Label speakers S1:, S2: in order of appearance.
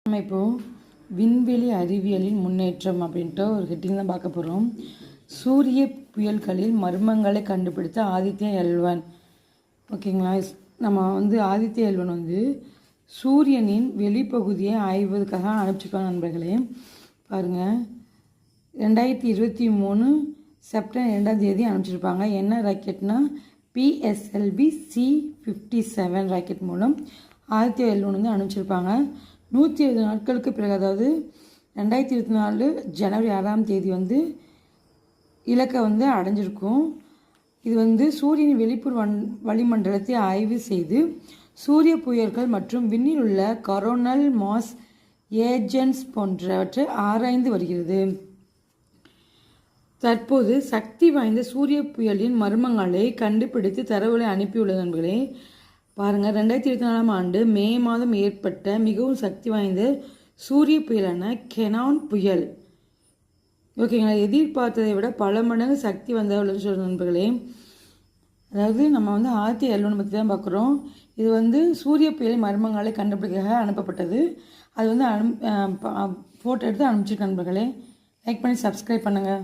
S1: நம்ம இப்போது விண்வெளி அறிவியலின் முன்னேற்றம் அப்படின்ட்டு ஒரு ஹெட்டிங் தான் பார்க்க போகிறோம். சூரிய புயல்களில் மர்மங்களை கண்டுபிடித்த ஆதித்யா எல்1. ஓகேங்களா? நம்ம ஆதித்யா எல்1 சூரியனின் வெளிப்பகுதியை ஆய்வதற்காக அனுப்பிச்சிருக்காங்க நண்பர்களே. பாருங்கள், 2023 செப்டம்பர் 2 அனுப்பிச்சிருப்பாங்க. என்ன ராக்கெட்னா PSLV C57 ராக்கெட் மூலம் ஆதித்யா எல்1 அனுப்பிச்சிருப்பாங்க. 120 நாட்களுக்கு பிறகு, அதாவது 2024 ஜனவரி 6 இலக்கை அடைஞ்சிருக்கும். இது சூரியனின் வெளிப்புற வளிமண்டலத்தை ஆய்வு செய்து சூரிய புயல்கள் மற்றும் விண்ணில் உள்ள கரோனல் மாஸ் ஏஜென்ட்ஸ் போன்றவற்றை ஆராய்ந்து வருகிறது. தற்போது சக்தி வாய்ந்த சூரிய புயலின் மர்மங்களை கண்டுபிடித்து தரவுகளை அனுப்பியுள்ளது நண்பர்களே. பாருங்கள், 2024 மே மாதம் ஏற்பட்ட மிகவும் சக்தி வாய்ந்த சூரிய புயலான கெனான் புயல். ஓகேங்களா? எதிர்பார்த்ததை விட பல மடங்கு சக்தி வந்தவர்கள் சொல்கிற நண்பர்களே. அதாவது நம்ம ஆதித்யா எல்1 பற்றி தான் பார்க்குறோம். இது சூரிய புயலின் மர்மங்களை கண்டுபிடிக்க அனுப்பப்பட்டது. அது ஃபோட்டோ எடுத்து அனுப்பிச்சிருக்க நண்பர்களே. லைக் பண்ணி சப்ஸ்கிரைப் பண்ணுங்கள்.